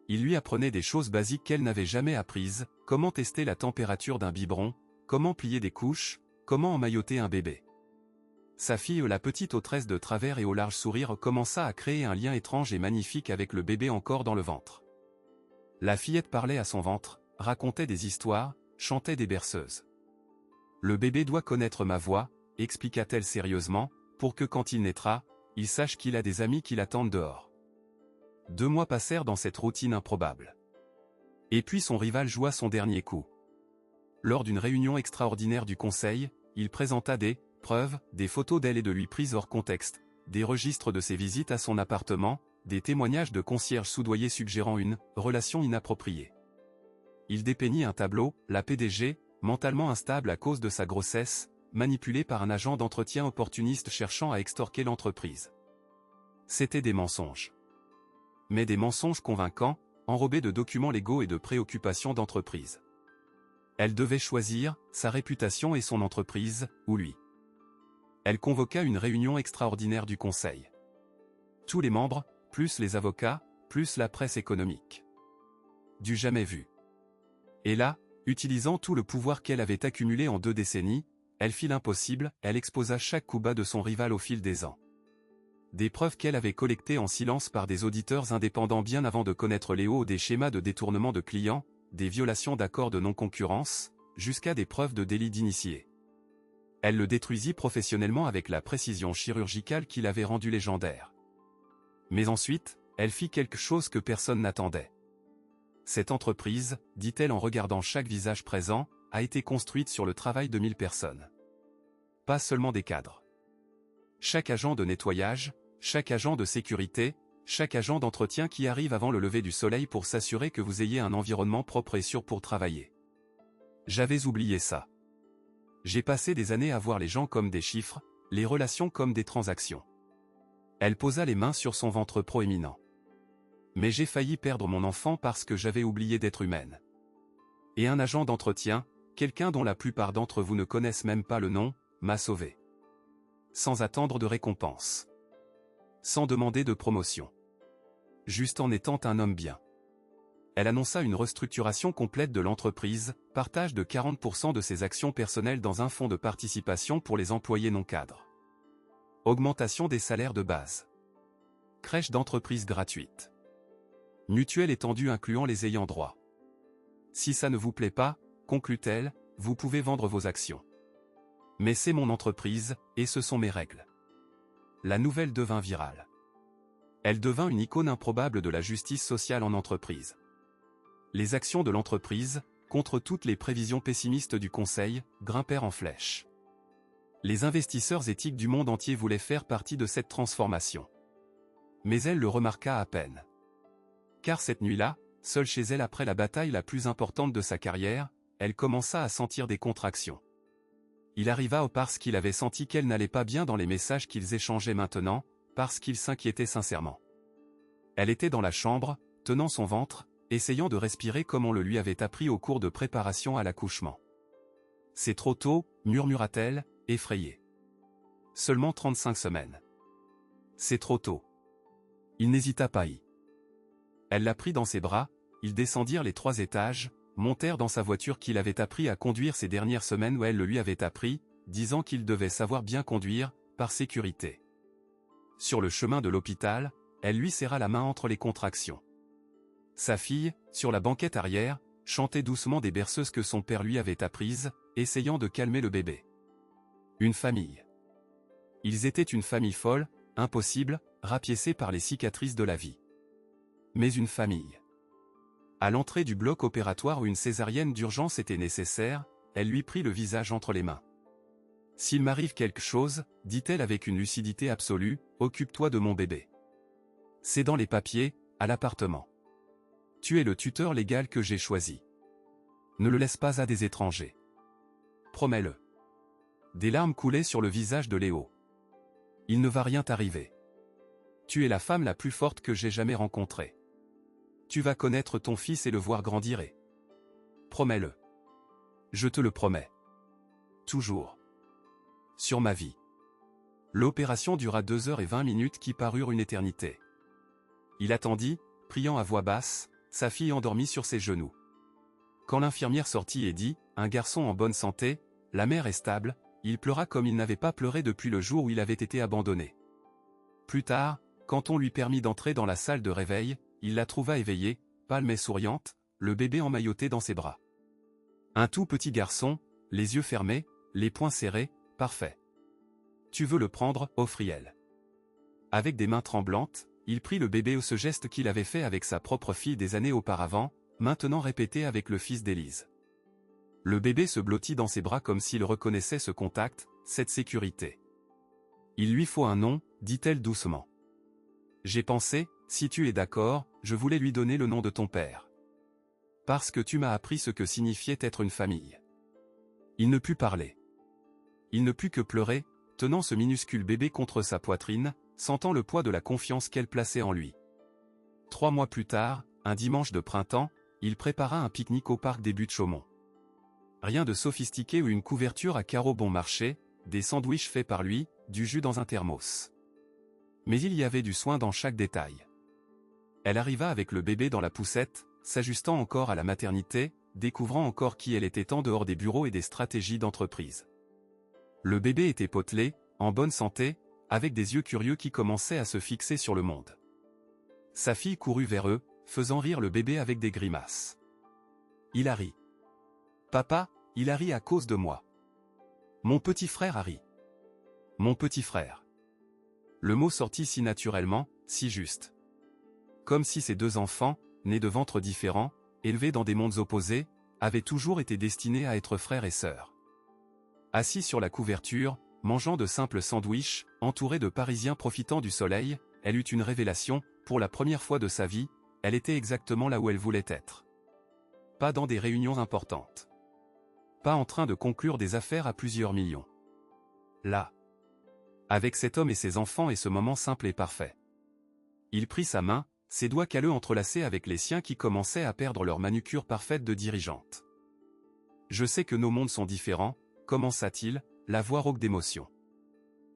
Il lui apprenait des choses basiques qu'elle n'avait jamais apprises, comment tester la température d'un biberon, comment plier des couches, comment emmailloter un bébé. Sa fille, la petite aux tresses de travers et au large sourire, commença à créer un lien étrange et magnifique avec le bébé encore dans le ventre. La fillette parlait à son ventre, racontait des histoires, chantait des berceuses. « Le bébé doit connaître ma voix », expliqua-t-elle sérieusement, pour que quand il naîtra, il sache qu'il a des amis qui l'attendent dehors. 2 mois passèrent dans cette routine improbable. Et puis son rival joua son dernier coup. Lors d'une réunion extraordinaire du conseil, il présenta des preuves, des photos d'elle et de lui prises hors contexte, des registres de ses visites à son appartement, des témoignages de concierges soudoyés suggérant une relation inappropriée. Il dépeignit un tableau, la PDG, mentalement instable à cause de sa grossesse, manipulée par un agent d'entretien opportuniste cherchant à extorquer l'entreprise. C'étaient des mensonges. Mais des mensonges convaincants, enrobés de documents légaux et de préoccupations d'entreprise. Elle devait choisir, sa réputation et son entreprise, ou lui. Elle convoqua une réunion extraordinaire du conseil. Tous les membres, plus les avocats, plus la presse économique. Du jamais vu. Et là, utilisant tout le pouvoir qu'elle avait accumulé en 2 décennies, elle fit l'impossible, elle exposa chaque coup bas de son rival au fil des ans. Des preuves qu'elle avait collectées en silence par des auditeurs indépendants bien avant de connaître les hauts des schémas de détournement de clients, des violations d'accords de non-concurrence, jusqu'à des preuves de délit d'initié. Elle le détruisit professionnellement avec la précision chirurgicale qui l'avait rendu légendaire. Mais ensuite, elle fit quelque chose que personne n'attendait. Cette entreprise, dit-elle en regardant chaque visage présent, a été construite sur le travail de 1000 personnes. Pas seulement des cadres. Chaque agent de nettoyage, chaque agent de sécurité, chaque agent d'entretien qui arrive avant le lever du soleil pour s'assurer que vous ayez un environnement propre et sûr pour travailler. J'avais oublié ça. J'ai passé des années à voir les gens comme des chiffres, les relations comme des transactions. Elle posa les mains sur son ventre proéminent. Mais j'ai failli perdre mon enfant parce que j'avais oublié d'être humaine. Et un agent d'entretien, quelqu'un dont la plupart d'entre vous ne connaissent même pas le nom, m'a sauvée. Sans attendre de récompense. Sans demander de promotion. Juste en étant un homme bien. Elle annonça une restructuration complète de l'entreprise, partage de 40% de ses actions personnelles dans un fonds de participation pour les employés non cadres. Augmentation des salaires de base. Crèche d'entreprise gratuite. Mutuelle étendue incluant les ayants droit. Si ça ne vous plaît pas, conclut-elle, vous pouvez vendre vos actions. Mais c'est mon entreprise, et ce sont mes règles. La nouvelle devint virale. Elle devint une icône improbable de la justice sociale en entreprise. Les actions de l'entreprise, contre toutes les prévisions pessimistes du conseil, grimpèrent en flèche. Les investisseurs éthiques du monde entier voulaient faire partie de cette transformation. Mais elle le remarqua à peine. Car cette nuit-là, seule chez elle après la bataille la plus importante de sa carrière, elle commença à sentir des contractions. Il arriva parce qu'il avait senti qu'elle n'allait pas bien dans les messages qu'ils échangeaient maintenant, parce qu'il s'inquiétait sincèrement. Elle était dans la chambre, tenant son ventre, essayant de respirer comme on le lui avait appris au cours de préparation à l'accouchement. « C'est trop tôt », murmura-t-elle, effrayée. « Seulement 35 semaines. »« C'est trop tôt. » Il n'hésita pas. Elle la prit dans ses bras, ils descendirent les 3 étages, montèrent dans sa voiture qu'il avait appris à conduire ces dernières semaines où elle le lui avait appris, disant qu'il devait savoir bien conduire, par sécurité. Sur le chemin de l'hôpital, elle lui serra la main entre les contractions. Sa fille, sur la banquette arrière, chantait doucement des berceuses que son père lui avait apprises, essayant de calmer le bébé. Une famille. Ils étaient une famille folle, impossible, rapiécée par les cicatrices de la vie. Mais une famille. À l'entrée du bloc opératoire où une césarienne d'urgence était nécessaire, elle lui prit le visage entre les mains. « S'il m'arrive quelque chose, dit-elle avec une lucidité absolue, occupe-toi de mon bébé. C'est dans les papiers, à l'appartement. Tu es le tuteur légal que j'ai choisi. Ne le laisse pas à des étrangers. Promets-le. » Des larmes coulaient sur le visage de Léo. « Il ne va rien t'arriver. Tu es la femme la plus forte que j'ai jamais rencontrée. Tu vas connaître ton fils et le voir grandir et... Promets-le. Je te le promets. Toujours. Sur ma vie. » L'opération dura 2h20 qui parurent une éternité. Il attendit, priant à voix basse, sa fille endormie sur ses genoux. Quand l'infirmière sortit et dit « Un garçon en bonne santé, la mère est stable », il pleura comme il n'avait pas pleuré depuis le jour où il avait été abandonné. Plus tard, quand on lui permit d'entrer dans la salle de réveil, il la trouva éveillée, pâle mais souriante, le bébé emmailloté dans ses bras. Un tout petit garçon, les yeux fermés, les poings serrés, parfait. « Tu veux le prendre ?» offrit-elle. Avec des mains tremblantes, il prit le bébé ce geste qu'il avait fait avec sa propre fille des années auparavant, maintenant répété avec le fils d'Élise. Le bébé se blottit dans ses bras comme s'il reconnaissait ce contact, cette sécurité. « Il lui faut un nom », dit-elle doucement. « J'ai pensé, si tu es d'accord, je voulais lui donner le nom de ton père. Parce que tu m'as appris ce que signifiait être une famille. » Il ne put parler. Il ne put que pleurer, tenant ce minuscule bébé contre sa poitrine, sentant le poids de la confiance qu'elle plaçait en lui. 3 mois plus tard, un dimanche de printemps, il prépara un pique-nique au parc des Buttes-Chaumont. Rien de sophistiqué ou une couverture à carreaux bon marché, des sandwichs faits par lui, du jus dans un thermos. Mais il y avait du soin dans chaque détail. Elle arriva avec le bébé dans la poussette, s'ajustant encore à la maternité, découvrant encore qui elle était en dehors des bureaux et des stratégies d'entreprise. Le bébé était potelé, en bonne santé, avec des yeux curieux qui commençaient à se fixer sur le monde. Sa fille courut vers eux, faisant rire le bébé avec des grimaces. Il a ri. « Papa, il a ri à cause de moi. Mon petit frère a ri. Mon petit frère. » Le mot sortit si naturellement, si juste. Comme si ces 2 enfants, nés de ventres différents, élevés dans des mondes opposés, avaient toujours été destinés à être frères et sœurs. Assis sur la couverture, mangeant de simples sandwichs, entourée de Parisiens profitant du soleil, elle eut une révélation, pour la première fois de sa vie, elle était exactement là où elle voulait être. Pas dans des réunions importantes. Pas en train de conclure des affaires à plusieurs millions. Là. Avec cet homme et ses enfants et ce moment simple et parfait. Il prit sa main, ses doigts calleux entrelacés avec les siens qui commençaient à perdre leur manucure parfaite de dirigeante. Je sais que nos mondes sont différents, commença-t-il, la voix rauque d'émotion.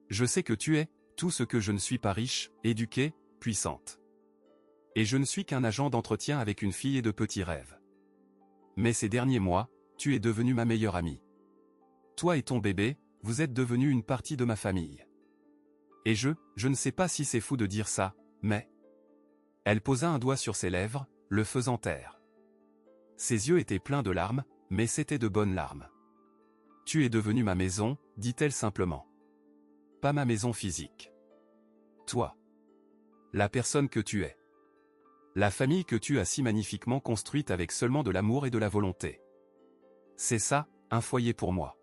Je sais que tu es tout ce que je ne suis pas, riche, éduquée, puissante. Et je ne suis qu'un agent d'entretien avec une fille et de petits rêves. Mais ces derniers mois, tu es devenu ma meilleure amie. Toi et ton bébé, vous êtes devenus une partie de ma famille. Et je ne sais pas si c'est fou de dire ça, mais... Elle posa un doigt sur ses lèvres, le faisant taire. Ses yeux étaient pleins de larmes, mais c'étaient de bonnes larmes. Tu es devenu ma maison, dit-elle simplement. Pas ma maison physique. Toi. La personne que tu es. La famille que tu as si magnifiquement construite avec seulement de l'amour et de la volonté. C'est ça, un foyer pour moi.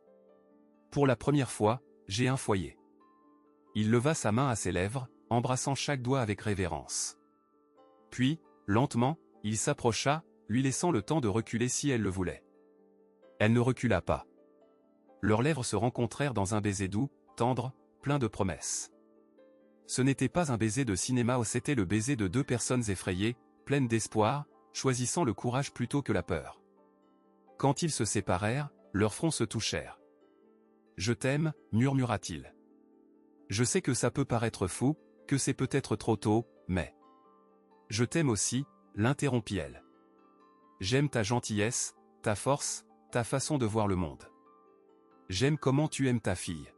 Pour la première fois, j'ai un foyer. Il leva sa main à ses lèvres, embrassant chaque doigt avec révérence. Puis, lentement, il s'approcha, lui laissant le temps de reculer si elle le voulait. Elle ne recula pas. Leurs lèvres se rencontrèrent dans un baiser doux, tendre, plein de promesses. Ce n'était pas un baiser de cinéma, c'était le baiser de deux personnes effrayées, pleines d'espoir, choisissant le courage plutôt que la peur. Quand ils se séparèrent, leurs fronts se touchèrent. « Je t'aime » murmura-t-il. « Je sais que ça peut paraître fou, que c'est peut-être trop tôt, mais... » « Je t'aime aussi » l'interrompit-elle. « J'aime ta gentillesse, ta force, ta façon de voir le monde. J'aime comment tu aimes ta fille.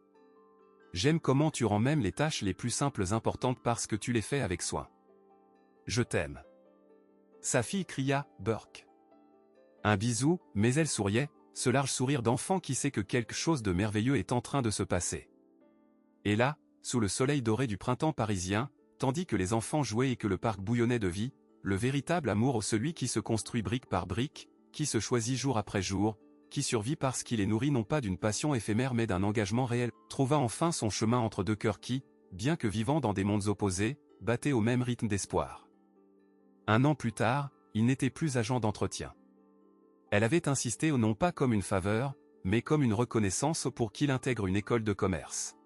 J'aime comment tu rends même les tâches les plus simples importantes parce que tu les fais avec soin. Je t'aime. » Sa fille cria « Burke ». Un bisou, mais elle souriait, ce large sourire d'enfant qui sait que quelque chose de merveilleux est en train de se passer. Et là, sous le soleil doré du printemps parisien, tandis que les enfants jouaient et que le parc bouillonnait de vie, le véritable amour, celui qui se construit brique par brique, qui se choisit jour après jour, qui survit parce qu'il est nourri non pas d'une passion éphémère mais d'un engagement réel, trouva enfin son chemin entre deux cœurs qui, bien que vivant dans des mondes opposés, battaient au même rythme d'espoir. Un an plus tard, il n'était plus agent d'entretien. Elle avait insisté non pas comme une faveur, mais comme une reconnaissance pour qu'il intègre une école de commerce.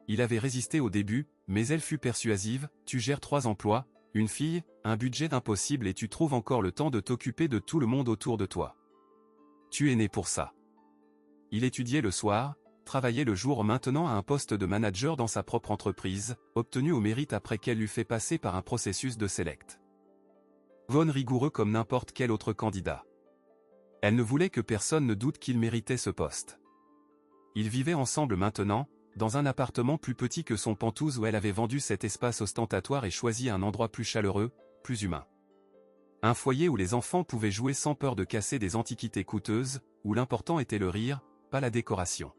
Il avait résisté au début, mais elle fut persuasive, tu gères 3 emplois, une fille, un budget d'impossible et tu trouves encore le temps de t'occuper de tout le monde autour de toi. Tu es né pour ça. Il étudiait le soir, travaillait le jour maintenant à un poste de manager dans sa propre entreprise, obtenu au mérite après qu'elle l'eût fait passer par un processus de select. Von rigoureux comme n'importe quel autre candidat. Elle ne voulait que personne ne doute qu'il méritait ce poste. Ils vivaient ensemble maintenant, dans un appartement plus petit que son Penthouse où elle avait vendu cet espace ostentatoire et choisi un endroit plus chaleureux, plus humain. Un foyer où les enfants pouvaient jouer sans peur de casser des antiquités coûteuses, où l'important était le rire, pas la décoration.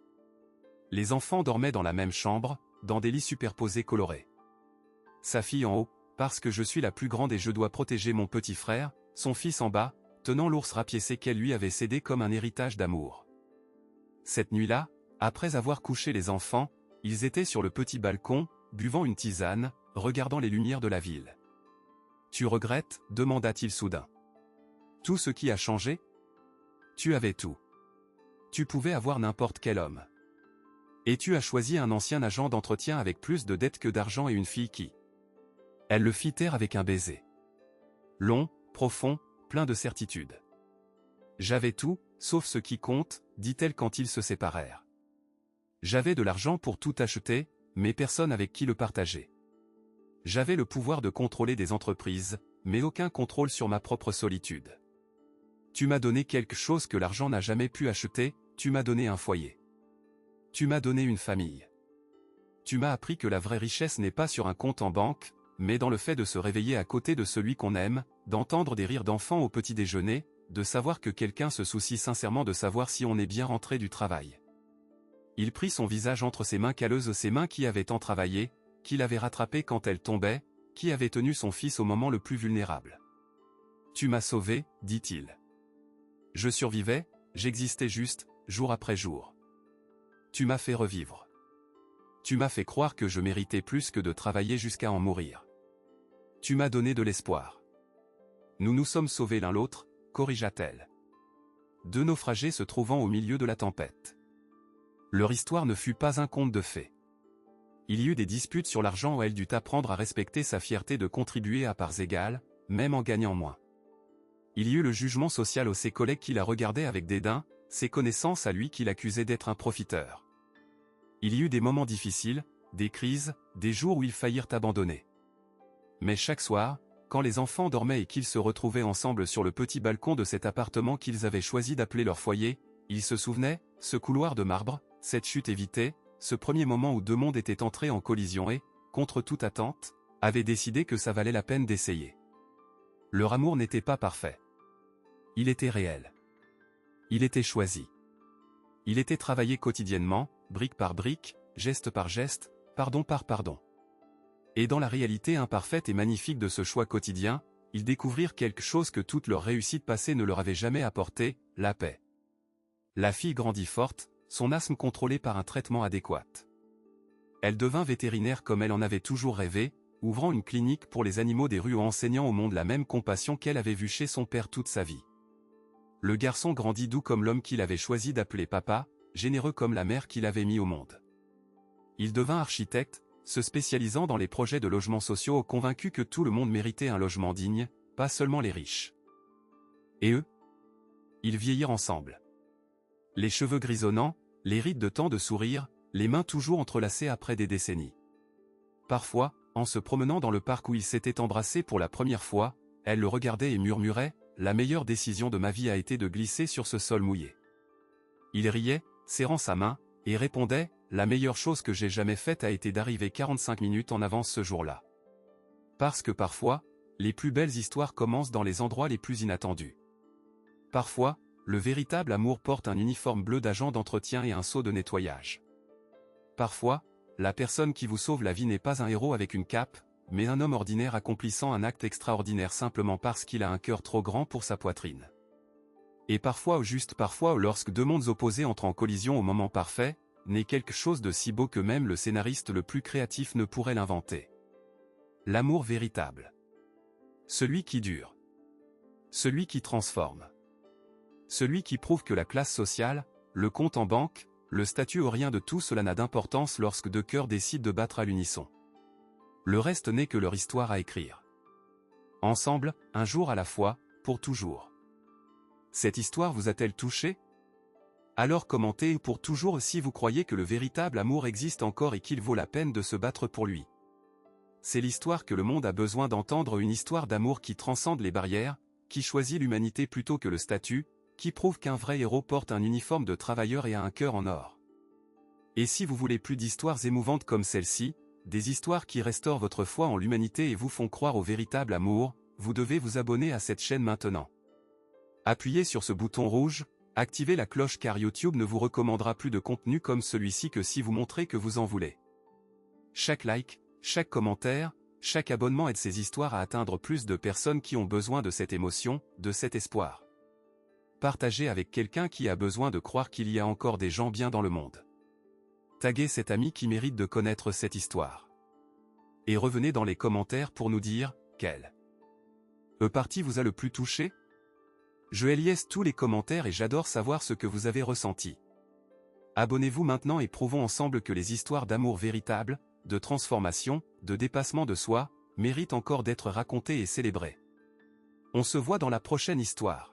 Les enfants dormaient dans la même chambre, dans des lits superposés colorés. Sa fille en haut, parce que je suis la plus grande et je dois protéger mon petit frère, son fils en bas, tenant l'ours rapiécé qu'elle lui avait cédé comme un héritage d'amour. Cette nuit-là, après avoir couché les enfants, ils étaient sur le petit balcon, buvant une tisane, regardant les lumières de la ville. « Tu regrettes » demanda-t-il soudain. « Tout ce qui a changé ? Tu avais tout. Tu pouvais avoir n'importe quel homme. Et tu as choisi un ancien agent d'entretien avec plus de dettes que d'argent et une fille qui... » Elle le fit taire avec un baiser. Long, profond, plein de certitude. « J'avais tout, sauf ce qui compte » dit-elle quand ils se séparèrent. J'avais de l'argent pour tout acheter, mais personne avec qui le partager. J'avais le pouvoir de contrôler des entreprises, mais aucun contrôle sur ma propre solitude. Tu m'as donné quelque chose que l'argent n'a jamais pu acheter, tu m'as donné un foyer. Tu m'as donné une famille. Tu m'as appris que la vraie richesse n'est pas sur un compte en banque, mais dans le fait de se réveiller à côté de celui qu'on aime, d'entendre des rires d'enfants au petit déjeuner, de savoir que quelqu'un se soucie sincèrement de savoir si on est bien rentré du travail. Il prit son visage entre ses mains calleuses, ses mains qui avaient tant travaillé, qui l'avaient rattrapé quand elle tombait, qui avaient tenu son fils au moment le plus vulnérable. « Tu m'as sauvé » dit-il. « Je survivais, j'existais juste, jour après jour. Tu m'as fait revivre. Tu m'as fait croire que je méritais plus que de travailler jusqu'à en mourir. Tu m'as donné de l'espoir. Nous nous sommes sauvés l'un l'autre, corrigea-t-elle. Deux naufragés se trouvant au milieu de la tempête. Leur histoire ne fut pas un conte de fées. Il y eut des disputes sur l'argent où elle dut apprendre à respecter sa fierté de contribuer à parts égales, même en gagnant moins. Il y eut le jugement social de ses collègues qui la regardaient avec dédain, ses connaissances à lui qui l'accusaient d'être un profiteur. Il y eut des moments difficiles, des crises, des jours où ils faillirent abandonner. Mais chaque soir, quand les enfants dormaient et qu'ils se retrouvaient ensemble sur le petit balcon de cet appartement qu'ils avaient choisi d'appeler leur foyer, ils se souvenaient, ce couloir de marbre, cette chute évitée, ce premier moment où deux mondes étaient entrés en collision et, contre toute attente, avaient décidé que ça valait la peine d'essayer. Leur amour n'était pas parfait. Il était réel. Il était choisi. Il était travaillé quotidiennement, brique par brique, geste par geste, pardon par pardon. Et dans la réalité imparfaite et magnifique de ce choix quotidien, ils découvrirent quelque chose que toute leur réussite passée ne leur avait jamais apporté, la paix. La fille grandit forte, son asthme contrôlé par un traitement adéquat. Elle devint vétérinaire comme elle en avait toujours rêvé, ouvrant une clinique pour les animaux des rues en enseignant au monde la même compassion qu'elle avait vue chez son père toute sa vie. Le garçon grandit doux comme l'homme qu'il avait choisi d'appeler papa, généreux comme la mère qu'il avait mis au monde. Il devint architecte, se spécialisant dans les projets de logements sociaux, convaincu que tout le monde méritait un logement digne, pas seulement les riches. Et eux? Ils vieillirent ensemble. Les cheveux grisonnants, les rides de tant de sourires, les mains toujours entrelacées après des décennies. Parfois, en se promenant dans le parc où ils s'étaient embrassés pour la première fois, elle le regardait et murmurait « La meilleure décision de ma vie a été de glisser sur ce sol mouillé ». Il riait, serrant sa main, et répondait « La meilleure chose que j'ai jamais faite a été d'arriver 45 minutes en avance ce jour-là. » Parce que parfois, les plus belles histoires commencent dans les endroits les plus inattendus. Parfois, le véritable amour porte un uniforme bleu d'agent d'entretien et un seau de nettoyage. Parfois, la personne qui vous sauve la vie n'est pas un héros avec une cape, mais un homme ordinaire accomplissant un acte extraordinaire simplement parce qu'il a un cœur trop grand pour sa poitrine. Et parfois ou juste parfois lorsque deux mondes opposés entrent en collision au moment parfait, naît quelque chose de si beau que même le scénariste le plus créatif ne pourrait l'inventer. L'amour véritable. Celui qui dure. Celui qui transforme. Celui qui prouve que la classe sociale, le compte en banque, le statut ou rien de tout cela n'a d'importance lorsque deux cœurs décident de battre à l'unisson. Le reste n'est que leur histoire à écrire. Ensemble, un jour à la fois, pour toujours. Cette histoire vous a-t-elle touché? Alors commentez pour toujours si vous croyez que le véritable amour existe encore et qu'il vaut la peine de se battre pour lui. C'est l'histoire que le monde a besoin d'entendre, une histoire d'amour qui transcende les barrières, qui choisit l'humanité plutôt que le statut, qui prouve qu'un vrai héros porte un uniforme de travailleur et a un cœur en or. Et si vous voulez plus d'histoires émouvantes comme celle-ci, des histoires qui restaurent votre foi en l'humanité et vous font croire au véritable amour, vous devez vous abonner à cette chaîne maintenant. Appuyez sur ce bouton rouge, activez la cloche car YouTube ne vous recommandera plus de contenu comme celui-ci que si vous montrez que vous en voulez. Chaque like, chaque commentaire, chaque abonnement aide ces histoires à atteindre plus de personnes qui ont besoin de cette émotion, de cet espoir. Partagez avec quelqu'un qui a besoin de croire qu'il y a encore des gens bien dans le monde. Taguez cet ami qui mérite de connaître cette histoire. Et revenez dans les commentaires pour nous dire, quelle partie vous a le plus touché? Je liesse tous les commentaires et j'adore savoir ce que vous avez ressenti. Abonnez-vous maintenant et prouvons ensemble que les histoires d'amour véritable, de transformation, de dépassement de soi, méritent encore d'être racontées et célébrées. On se voit dans la prochaine histoire.